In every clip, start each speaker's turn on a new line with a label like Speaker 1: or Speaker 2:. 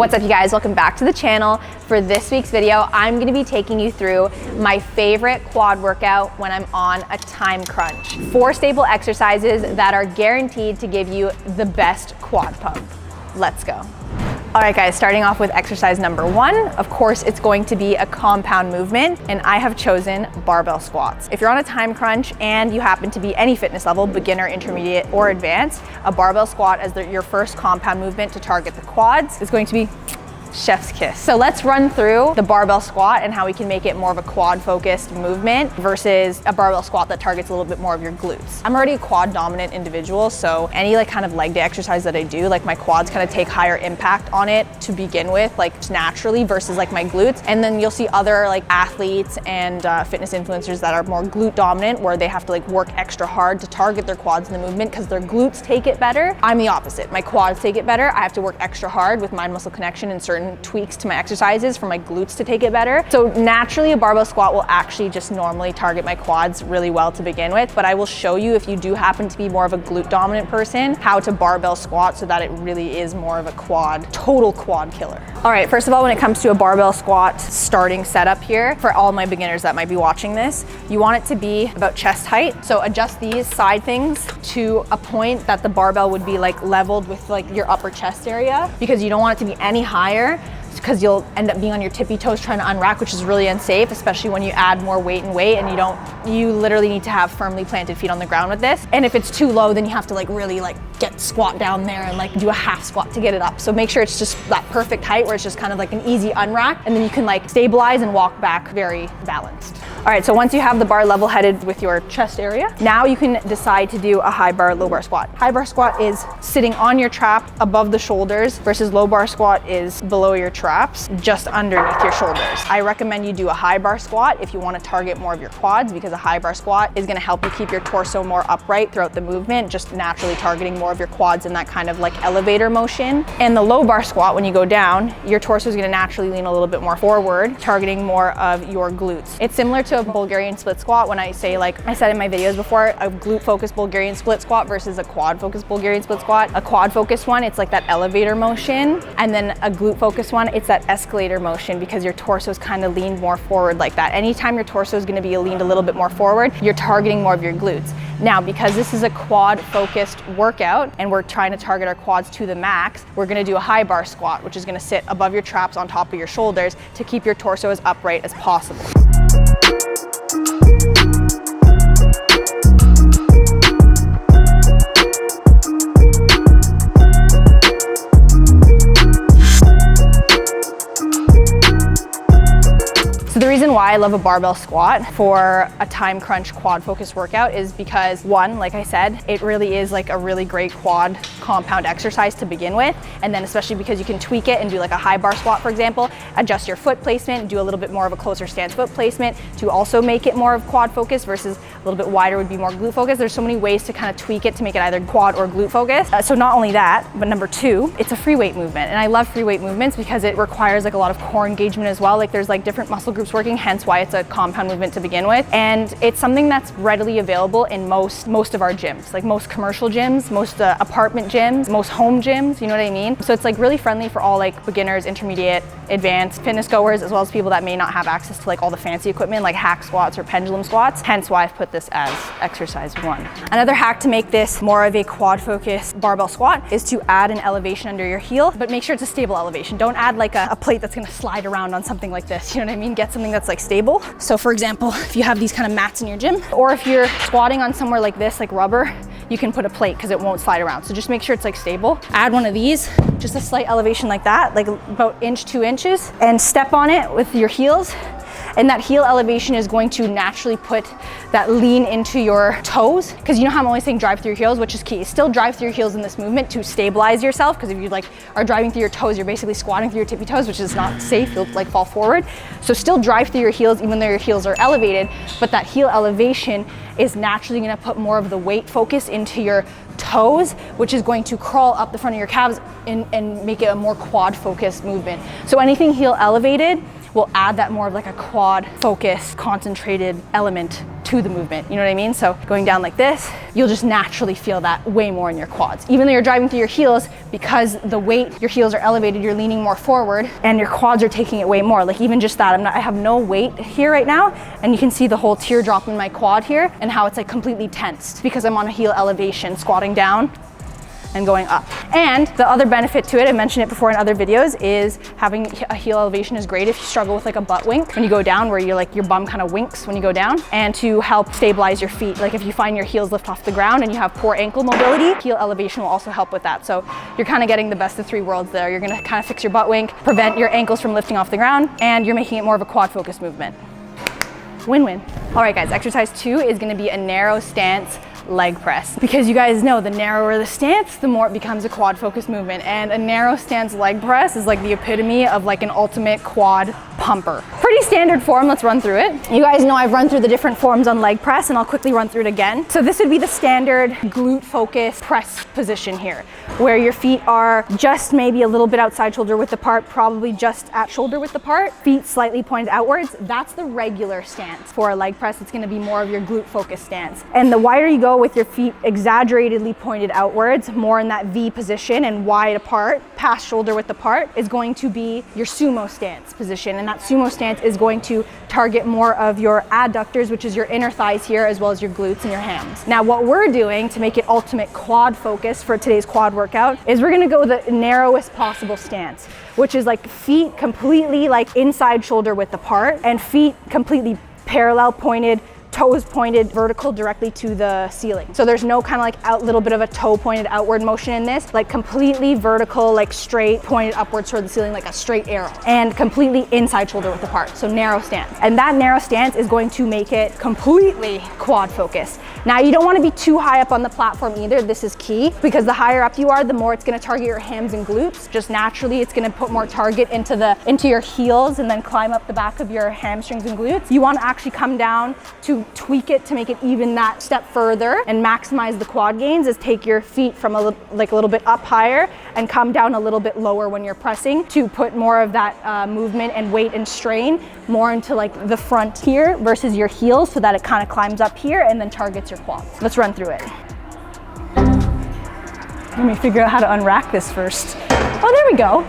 Speaker 1: What's up, you guys? Welcome back to the channel. For this week's video, I'm gonna be taking you through my favorite quad workout when I'm on a time crunch. 4 staple exercises that are guaranteed to give you the best quad pump. Let's go. All right, guys, starting off with exercise number 1, of course, it's going to be a compound movement, and I have chosen barbell squats. If you're on a time crunch and you happen to be any fitness level, beginner, intermediate, or advanced, a barbell squat as your first compound movement to target the quads is going to be chef's kiss. So let's run through the barbell squat and how we can make it more of a quad focused movement versus a barbell squat that targets a little bit more of your glutes. I'm already a quad dominant individual, so any kind of leg day exercise that I do, my quads kind of take higher impact on it to begin with, naturally versus my glutes. And then you'll see other athletes and fitness influencers that are more glute dominant, where they have to work extra hard to target their quads in the movement because their glutes take it better. I'm the opposite. My quads take it better. I have to work extra hard with mind muscle connection and certain tweaks to my exercises for my glutes to take it better. So naturally, a barbell squat will actually just normally target my quads really well to begin with, but I will show you, if you do happen to be more of a glute dominant person, how to barbell squat so that it really is more of a total quad killer. All right, first of all, when it comes to a barbell squat starting setup here, for all my beginners that might be watching this, you want it to be about chest height. So adjust these side things to a point that the barbell would be leveled with your upper chest area, because you don't want it to be any higher, because you'll end up being on your tippy toes trying to unrack, which is really unsafe, especially when you add more weight and and you literally need to have firmly planted feet on the ground with this. And if it's too low, then you have to really get squat down there and do a half squat to get it up. So make sure it's just that perfect height where it's just kind of an easy unrack, and then you can stabilize and walk back very balanced. All right, so once you have the bar level headed with your chest area, now you can decide to do a high bar, low bar squat. High bar squat is sitting on your trap above the shoulders versus low bar squat is below your traps, just underneath your shoulders. I recommend you do a high bar squat if you want to target more of your quads, because a high bar squat is going to help you keep your torso more upright throughout the movement, just naturally targeting more of your quads in that kind of elevator motion. And the low bar squat, when you go down, your torso is going to naturally lean a little bit more forward, targeting more of your glutes. It's similar to a Bulgarian split squat when I say, I said in my videos before, a glute focused Bulgarian split squat versus a quad focused Bulgarian split squat. A quad focused one, it's that elevator motion, and then a glute focused one, it's that escalator motion, because your torso is kind of leaned more forward like that. Anytime your torso is going to be leaned a little bit more forward, you're targeting more of your glutes. Now, because this is a quad focused workout and we're trying to target our quads to the max, we're going to do a high bar squat, which is going to sit above your traps on top of your shoulders to keep your torso as upright as possible. The reason why I love a barbell squat for a time crunch quad focused workout is because, one, like I said, it really is a really great quad compound exercise to begin with. And then especially because you can tweak it and do a high bar squat, for example, adjust your foot placement, do a little bit more of a closer stance foot placement to also make it more of quad focused versus a little bit wider would be more glute focused. There's so many ways to kind of tweak it to make it either quad or glute focused. So not only that, but number 2, it's a free weight movement. And I love free weight movements because it requires a lot of core engagement as well. There's different muscle groups working, hence why it's a compound movement to begin with. And it's something that's readily available in most of our gyms, most commercial gyms, most apartment gyms, most home gyms, you know what I mean? So it's really friendly for all beginners, intermediate, advanced fitness goers, as well as people that may not have access to all the fancy equipment like hack squats or pendulum squats, hence why I've put this as exercise 1. Another hack to make this more of a quad focused barbell squat is to add an elevation under your heel, but make sure it's a stable elevation. Don't add a plate that's going to slide around on something like this, you know what I mean? Get something that's stable. So for example, if you have these kind of mats in your gym, or if you're squatting on somewhere like this, rubber, you can put a plate because it won't slide around. So just make sure it's stable. Add one of these, just a slight elevation like that, about 1 to 2 inches, and step on it with your heels. And that heel elevation is going to naturally put that lean into your toes, because you know how I'm always saying drive through your heels, which is key. Still drive through your heels in this movement to stabilize yourself, because if you are driving through your toes, you're basically squatting through your tippy toes, which is not safe. You'll fall forward. So still drive through your heels even though your heels are elevated, but that heel elevation is naturally going to put more of the weight focus into your toes, which is going to crawl up the front of your calves and make it a more quad focused movement. So anything heel elevated will add that more of like a quad focus, concentrated element to the movement, you know what I mean? So going down like this, you'll just naturally feel that way more in your quads. Even though you're driving through your heels, because the weight, your heels are elevated, you're leaning more forward and your quads are taking it way more. Like even just that, I have no weight here right now, and you can see the whole teardrop in my quad here and how it's like completely tensed because I'm on a heel elevation, squatting down and going up. And the other benefit to it, I mentioned it before in other videos, is having a heel elevation is great if you struggle with like a butt wink when you go down, where you're like your bum kind of winks when you go down, and to help stabilize your feet. Like if you find your heels lift off the ground and you have poor ankle mobility, heel elevation will also help with that. So you're kind of getting the best of three worlds there. You're gonna kind of fix your butt wink, prevent your ankles from lifting off the ground, and you're making it more of a quad focused movement. Win-win. All right guys, exercise 2 is gonna be a narrow stance leg press, because you guys know the narrower the stance, the more it becomes a quad focused movement, and a narrow stance leg press is like the epitome of like an ultimate quad pumper. Pretty standard form, let's run through it. You guys know I've run through the different forms on leg press, and I'll quickly run through it again. So this would be the standard glute focused press position here, where your feet are just maybe a little bit outside shoulder width apart, probably just at shoulder width apart, feet slightly pointed outwards. That's the regular stance. For a leg press, it's gonna be more of your glute focused stance. And the wider you go with your feet exaggeratedly pointed outwards, more in that V position and wide apart, past shoulder width apart, is going to be your sumo stance position. And that sumo stance is going to target more of your adductors, which is your inner thighs here, as well as your glutes and your hams. Now, what we're doing to make it ultimate quad focus for today's quad workout is we're gonna go with the narrowest possible stance, which is like feet completely like inside shoulder width apart and feet completely parallel pointed, toes pointed vertical directly to the ceiling. So there's no kind of like out little bit of a toe pointed outward motion in this, like completely vertical, like straight pointed upwards toward the ceiling, like a straight arrow, and completely inside shoulder width apart. So narrow stance. And that narrow stance is going to make it completely quad focused. Now you don't want to be too high up on the platform either. This is key, because the higher up you are, the more it's going to target your hams and glutes. Just naturally, it's going to put more target into your heels and then climb up the back of your hamstrings and glutes. You want to actually come down to tweak it to make it even that step further and maximize the quad gains, is take your feet from a little bit up higher and come down a little bit lower when you're pressing, to put more of that movement and weight and strain more into like the front here versus your heels, so that it kind of climbs up here and then targets your quads. Let's run through it. Let me figure out how to unrack this first. Oh, there we go.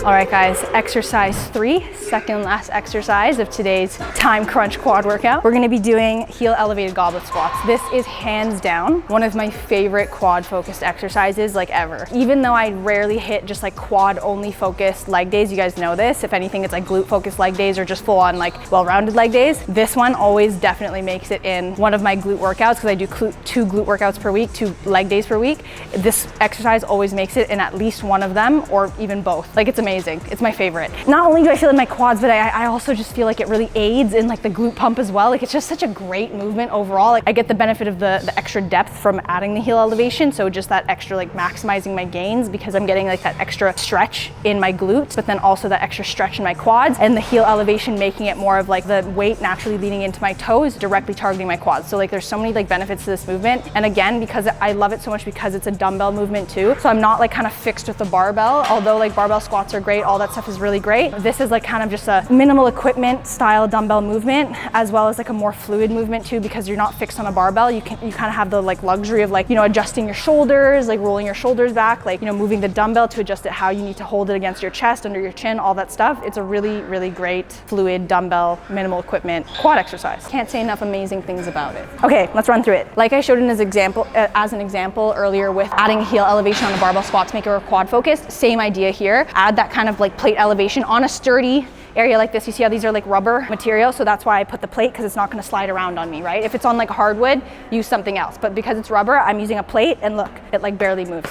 Speaker 1: All right guys, exercise 3, second last exercise of today's time crunch quad workout. We're gonna be doing heel elevated goblet squats. This is hands down one of my favorite quad focused exercises like ever. Even though I rarely hit just like quad only focused leg days, you guys know this. If anything, it's like glute focused leg days or just full on like well-rounded leg days. This one always definitely makes it in one of my glute workouts, because I do 2 glute workouts per week, 2 leg days per week. This exercise always makes it in at least one of them, or even both. Like, it's amazing. It's my favorite. Not only do I feel in my quads, but I also just feel like it really aids in like the glute pump as well. Like, it's just such a great movement overall. Like, I get the benefit of the extra depth from adding the heel elevation. So just that extra like maximizing my gains, because I'm getting like that extra stretch in my glutes, but then also that extra stretch in my quads, and the heel elevation making it more of like the weight naturally leading into my toes, directly targeting my quads. So like there's so many like benefits to this movement. And again, because I love it so much, because it's a dumbbell movement too. So I'm not like kind of fixed with the barbell, although like barbell squats are great. All that stuff is really great. This is like kind of just a minimal equipment style dumbbell movement, as well as like a more fluid movement too, because you're not fixed on a barbell. You kind of have the like luxury of like, you know, adjusting your shoulders, like rolling your shoulders back, like, you know, moving the dumbbell to adjust it how you need to hold it against your chest, under your chin, all that stuff. It's a really, really great fluid dumbbell, minimal equipment quad exercise. Can't say enough amazing things about it. Okay, let's run through it. Like I showed in as an example earlier with adding heel elevation on a barbell squat to make it a quad focused, same idea here. Add that kind of like plate elevation on a sturdy area like this. You see how these are like rubber material, so that's why I put the plate, because it's not going to slide around on me, right? If it's on like hardwood, use something else, but because it's rubber, I'm using a plate, and look, it like barely moves.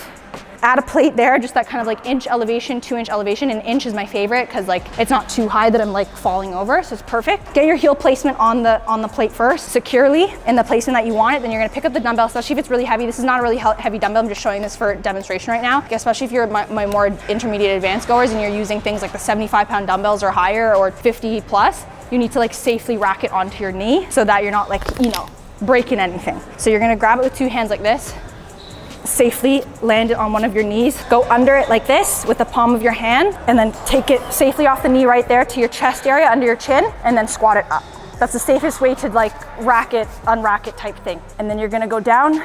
Speaker 1: Add a plate there, just that kind of like inch elevation, 2-inch elevation. An inch is my favorite, because like it's not too high that I'm like falling over, so it's perfect. Get your heel placement on the plate first, securely in the placement that you want it. Then you're gonna pick up the dumbbell, especially if it's really heavy. This is not a really heavy dumbbell. I'm just showing this for demonstration right now, especially if you're my more intermediate advanced goers and you're using things like the 75-pound dumbbells or higher, or 50 plus. you need to like safely rack it onto your knee so that you're not like, you know, breaking anything. So you're gonna grab it with 2 hands like this, safely land it on one of your knees, go under it like this with the palm of your hand, and then take it safely off the knee right there to your chest area under your chin, and then squat it up. That's the safest way to like rack it, unrack it type thing. And then you're gonna go down,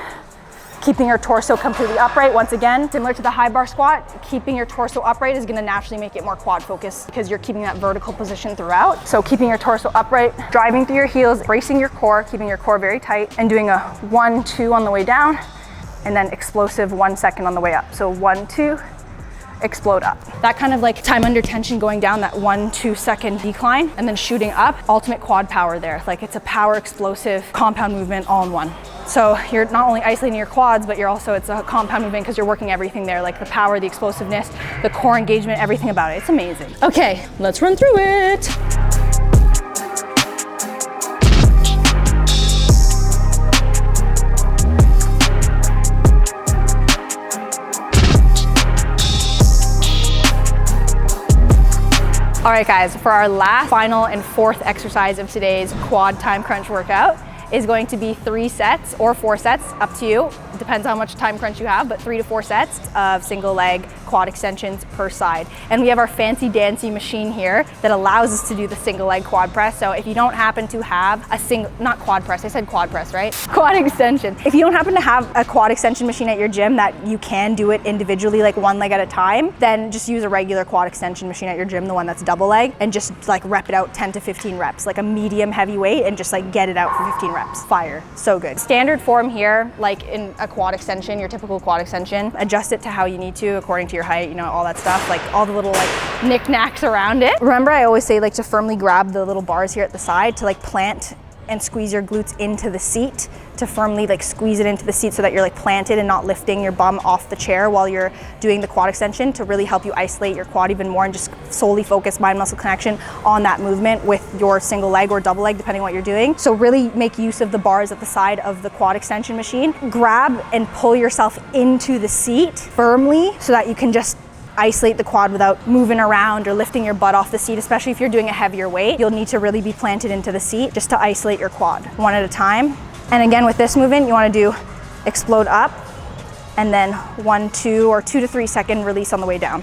Speaker 1: keeping your torso completely upright. Once again, similar to the high bar squat, keeping your torso upright is gonna naturally make it more quad focused because you're keeping that vertical position throughout. So keeping your torso upright, driving through your heels, bracing your core, keeping your core very tight, and doing a 1, 2 on the way down, and then explosive 1 second on the way up. So 1, 2, explode up. That kind of like time under tension going down that 1, 2 second decline and then shooting up, ultimate quad power there. Like it's a power explosive compound movement all in one. So you're not only isolating your quads, but it's a compound movement because you're working everything there, like the power, the explosiveness, the core engagement, everything about it. It's amazing. Okay, let's run through it. All right guys, for our last, final, and 4th exercise of today's quad time crunch workout is going to be 3 sets or 4 sets, up to you. It depends how much time crunch you have, but 3 to 4 sets of single leg quad extensions per side. And we have our fancy dancy machine here that allows us to do the single leg quad press. So if you don't happen to have a not quad press, I said quad press, right? Quad extension. If you don't happen to have a quad extension machine at your gym that you can do it individually, like 1 leg at a time, then just use a regular quad extension machine at your gym, the one that's double leg, and just like rep it out 10 to 15 reps, like a medium heavy weight, and just like get it out for 15 reps. Fire, so good. Standard form here, like in a quad extension, your typical quad extension, adjust it to how you need to according to your height, you know, all that stuff, like all the little like knickknacks around it. Remember, I always say like to firmly grab the little bars here at the side to like plant and squeeze your glutes into the seat, to firmly like squeeze it into the seat so that you're like planted and not lifting your bum off the chair while you're doing the quad extension, to really help you isolate your quad even more and just solely focus mind muscle connection on that movement with your single leg or double leg, depending on what you're doing. So really make use of the bars at the side of the quad extension machine. Grab and pull yourself into the seat firmly so that you can just isolate the quad without moving around or lifting your butt off the seat, especially if you're doing a heavier weight. You'll need to really be planted into the seat just to isolate your quad, 1 at a time. And again, with this movement, you want to do explode up and then 1, 2, or 2 to 3 second release on the way down.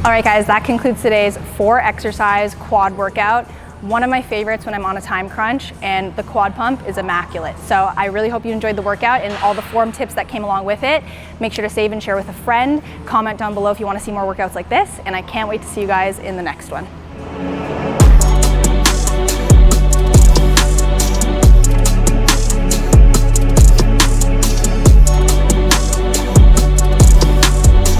Speaker 1: All right guys, that concludes today's 4 exercise quad workout. One of my favorites when I'm on a time crunch, and the quad pump is immaculate. So I really hope you enjoyed the workout and all the form tips that came along with it. Make sure to save and share with a friend. Comment down below if you want to see more workouts like this, and I can't wait to see you guys in the next one.